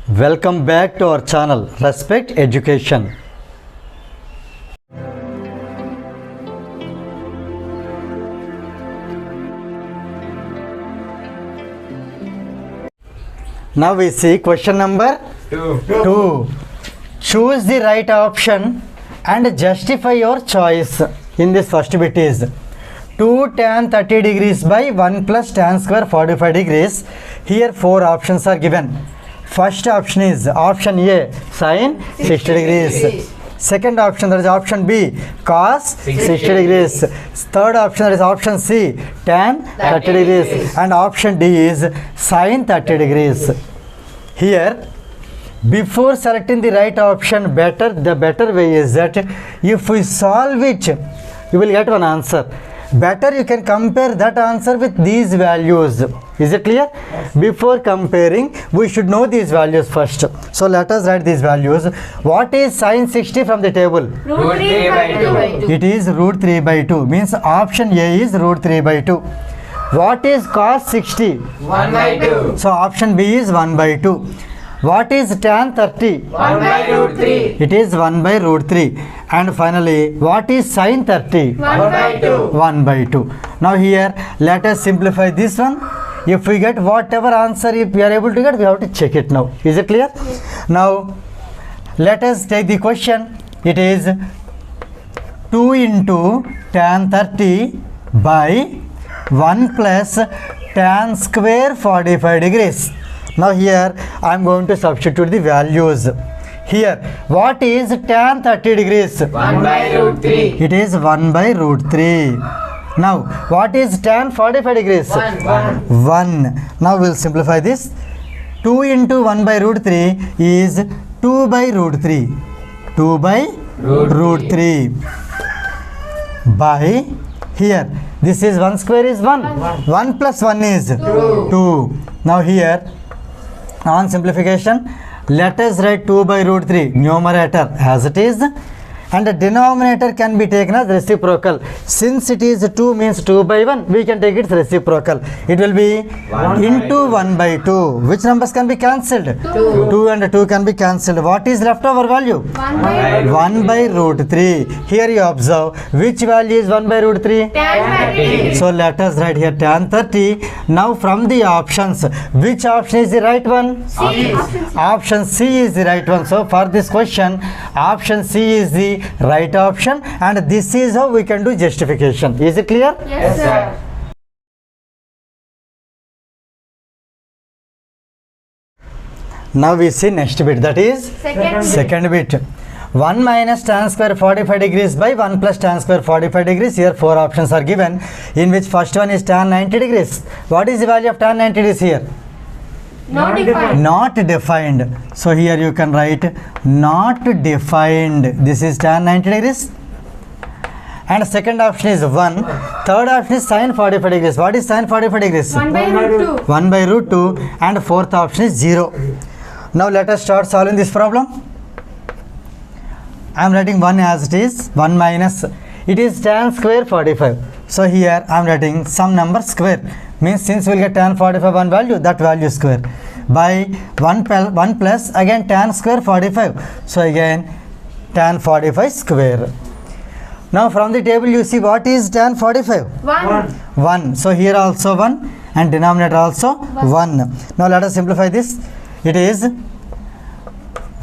Welcome back to our channel Respect Education. Now we see question number 2. Choose the right option and justify your choice. In this first bit is 2 tan 30 degrees by 1 plus tan square 45 degrees. Here 4 options are given. First option is option A, sin 60 degrees. Second option, that is option B, cos 60 degrees. Third option, that is option C, tan 30 degrees. And option D is sin 30 degrees. Here, before selecting the right option, the better way is that if we solve it, you will get one answer. Better you can compare that answer with these values. Is it clear? Before comparing, we should know these values first. So let us write these values. What is sin 60 from the table? Root 3 by 2. It is root 3 by 2. Means option A is root 3 by 2. What is cos 60? 1 by 2. So option B is 1 by 2. What is tan 30? 1 by root 3. It is 1 by root 3. And finally, what is sin 30? 1 by 2. 1 by 2. Now here, let us simplify this one. If we get whatever answer if we are able to get, we have to check it now. Is it clear? Now, let us take the question. It is 2 into tan 30 by 1 plus tan square 45 degrees. Now here, I am going to substitute the values. Here, what is tan 30 degrees? 1 by root 3. It is 1 by root 3. Now, what is tan 45 degrees? 1. Now, we will simplify this. 2 into 1 by root 3 is 2 by root 3. 2 by root 3. By, here, this is 1 square is 1. 1 plus 1 is 2. Now, here, on simplification, let us write 2 by root 3 numerator as it is, and the denominator can be taken as reciprocal. Since it is 2 means 2 by 1, we can take its reciprocal. It will be into 1 by 2. Which numbers can be cancelled? 2 and 2 can be cancelled. What is left over value? 1 by root 3. Here you observe which value is 1 by root 3? Tan 30. So let us write here tan 30. Now from the options, which option is the right one? C. Option C is the right one. So for this question, option C is the right option, and this is how we can do justification. Is it clear? Yes, sir. Now we see next bit, that is second bit. 1 minus tan square 45 degrees by 1 plus tan square 45 degrees. Here 4 options are given, in which first one is tan 90 degrees. What is the value of tan 90 degrees here? Not defined. Not defined. So here you can write not defined. This is tan 90 degrees. And second option is 1. Third option is sin 45 degrees. What is sin 45 degrees? 1 by root 2. 1 by root 2. And fourth option is 0. Now let us start solving this problem. I am writing 1 as it is. 1 minus. It is tan square 45. So here I am writing some number square. Means since we will get tan 45 one value, that value square. By 1 plus again tan square 45. So again tan 45 square. Now from the table you see what is tan 45? 1. 1. So here also 1 and denominator also 1. Now let us simplify this. It is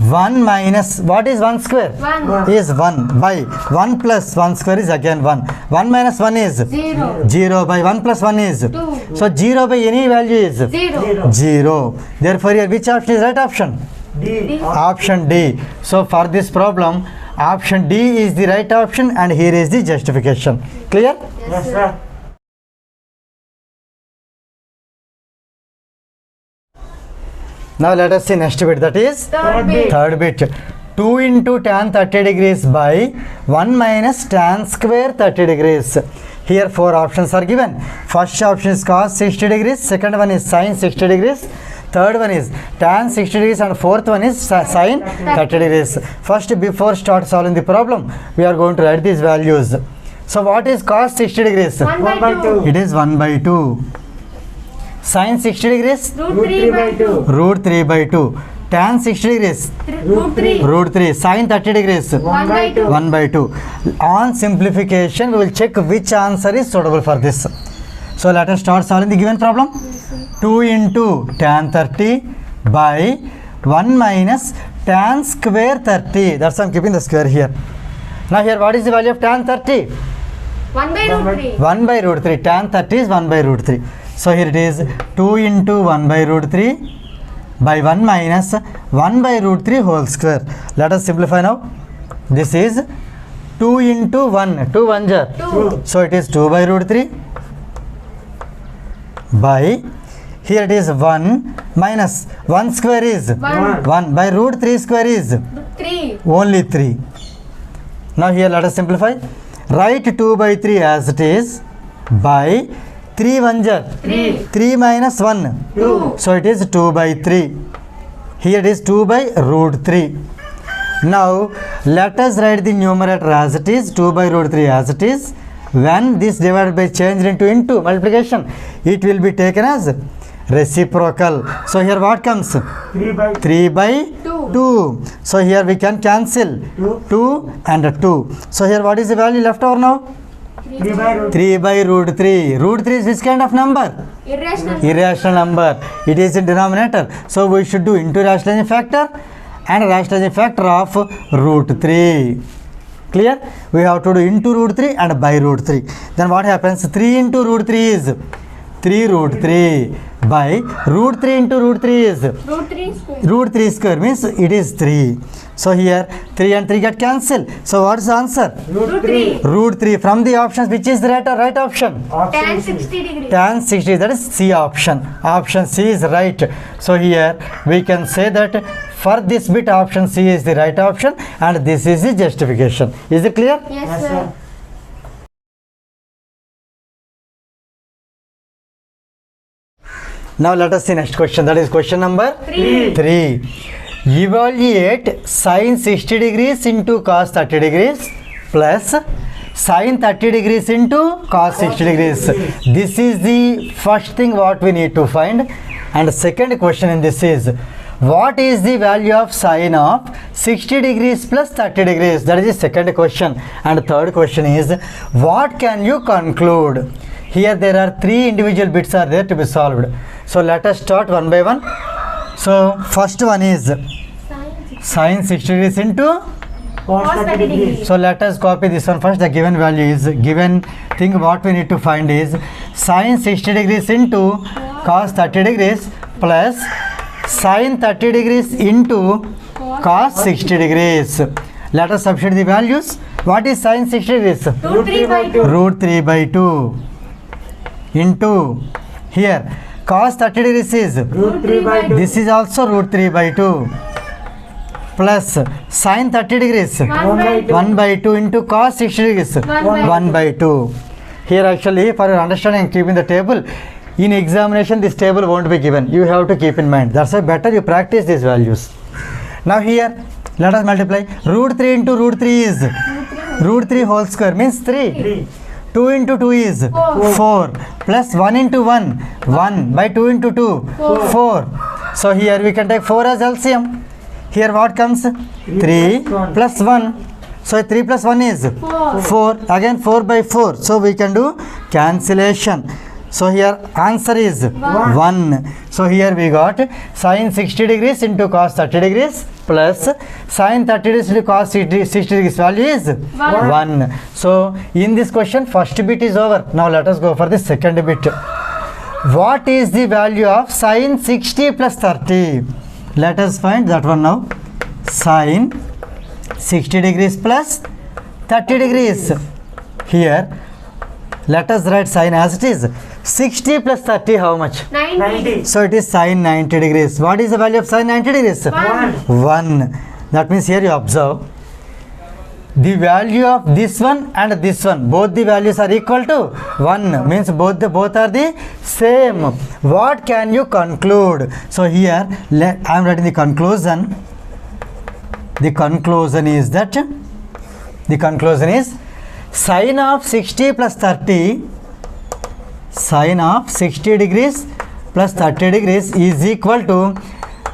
1 minus, what is 1 square? 1. Is 1 by 1 plus 1 square is again 1. 1 minus 1 is 0. 0 by 1 plus 1 is 2. So 0 by any value is 0. 0. Therefore here which option is right option? D. Option D. So for this problem, option D is the right option, and here is the justification. Clear? Yes, sir. Now let us see next bit, that is third bit. 2 into tan 30 degrees by 1 minus tan square 30 degrees. Here 4 options are given. First option is cos 60 degrees. Second one is sin 60 degrees. Third one is tan 60 degrees, and fourth one is sin 30 degrees. First, before start solving the problem, we are going to write these values. So what is cos 60 degrees? 1 by 2. It is 1 by 2. Sin 60 degrees? Root 3 by 2. Root 3 by 2. tan 60 degrees, Root 3. root 3, sin 30 degrees, 1 by 2. 1 by 2. On simplification, we will check which answer is suitable for this. So let us start solving the given problem. 2 into tan 30 by 1 minus tan square 30. That's why I'm keeping the square here. Now here, what is the value of tan 30? 1 by root 3. 1 by root 3. Tan 30 is 1 by root 3. So here it is 2 into 1 by root 3 by 1 minus 1 by root 3 whole square. Let us simplify now. This is 2 into 1. 2 1 jar. 2. So it is 2 by root 3 by, here it is 1 minus 1 square is 1. 1 by root 3 square is 3. only 3. Now here let us simplify. Write 2 by 3 as it is by 3 1 jar. 3. 3 minus 1. 2. So it is 2 by 3. Here it is 2 by root 3. Now let us write the numerator as it is, 2 by root 3 as it is. When this divided by changed into multiplication, it will be taken as reciprocal. So here what comes? 3 by 3 by 2. 2. So here we can cancel 2. 2 and 2. So here what is the value left over now? 3 by root 3 by root 3. Root 3 is which kind of number? irrational. Irrational number. It is in denominator. So we should do into rationalizing factor and rationalizing factor of root 3. Clear? We have to do into root 3 and by root 3. Then what happens? 3 into root 3 is 3 root 3 by root 3 into root 3 is Root 3 square. root 3 square means it is 3. So here 3 and 3 get cancelled. So what is the answer? Root 3. Root 3 from the options, which is the right option? Tan 60 degree. Tan 60, that is C option. Option C is right. So here we can say that for this bit option C is the right option and this is the justification. Is it clear? Yes, sir. Now let us see next question. That is question number 3. 3. Evaluate sin 60 degrees into cos 30 degrees plus sin 30 degrees into cos 60 degrees. This is the first thing what we need to find. And second question in this is, what is the value of sin of 60 degrees plus 30 degrees? That is the second question. And third question is, what can you conclude? Here there are 3 individual bits are there to be solved. So let us start one by one. So first one is sin 60 degrees into. Cos 30 degree. So let us copy this one first. The given value is, given thing what we need to find is sin 60 degrees into cos 30 degrees plus sin 30 degrees into cos 60 degrees. Let us substitute the values. What is sin 60 degrees? Root 3 by 2. Root 3 by 2 into, here cos 30 degrees is, Root 3 by 2. this is also root 3 by 2 plus sin 30 degrees 1 by 2. 1 by 2 into cos 60 degrees 1 by 2. Here actually for your understanding, keeping the table, in examination this table won't be given. You have to keep in mind. That's why better you practice these values. Now here let us multiply. Root 3 into root 3 is root 3 whole square means 3. 3. 2 into 2 is 4 plus 1 into 1 1 by 2 into 2 4. So here we can take 4 as LCM. Here what comes? 3 plus 1. So 3 plus 1 is 4. Again 4 by 4. So we can do cancellation. So here answer is 1. So here we got sin 60 degrees into cos 30 degrees plus sin 30 degrees into cos 60 degrees value is 1. So in this question first bit is over. Now let us go for the second bit. What is the value of sin 60 plus 30? Let us find that one now. Sin 60 degrees plus 30 degrees. Here let us write sin as it is. 60 plus 30 how much? 90. So it is sin 90 degrees. What is the value of sin 90 degrees? 1. That means here you observe the value of this one and this one. Both the values are equal to 1. Means both are the same. What can you conclude? So here I am writing the conclusion. The conclusion is that sin of 60 plus 30, sin of 60 degrees plus 30 degrees is equal to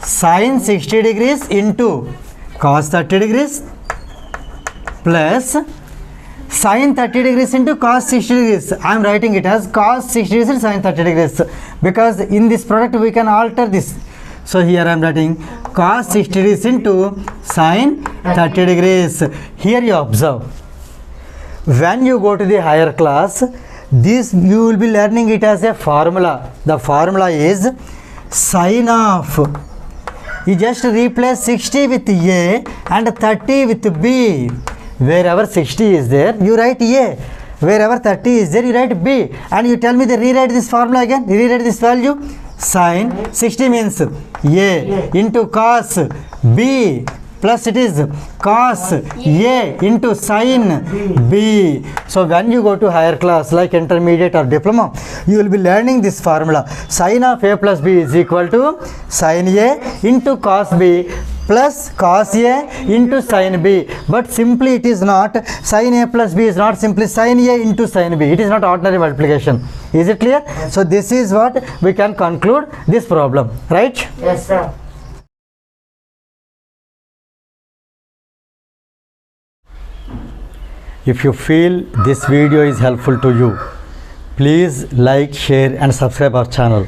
sin 60 degrees into cos 30 degrees plus sin 30 degrees into cos 60 degrees. I am writing it as cos 60 degrees and sin 30 degrees because in this product we can alter this. So here I am writing cos 60 degrees into sin 30 degrees. Here you observe, when you go to the higher class, this you will be learning it as a formula. The formula is sin of, you just replace 60 with A and 30 with B. Wherever 60 is there, you write A. Wherever 30 is there, you write B. And you tell me to rewrite this formula again. Rewrite this value. Sin 60 means A into cos B plus it is cos A into sin B. So when you go to higher class like intermediate or diploma, you will be learning this formula. Sin of A plus B is equal to sin A into cos B plus cos A into sin B. But simply it is not, sin A plus B is not simply sin A into sin B. It is not ordinary multiplication. Is it clear? So this is what we can conclude this problem, right? Yes, sir. If you feel this video is helpful to you, please like, share and subscribe our channel.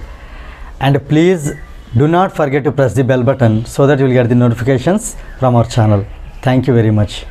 And please do not forget to press the bell button so that you will get the notifications from our channel. Thank you very much.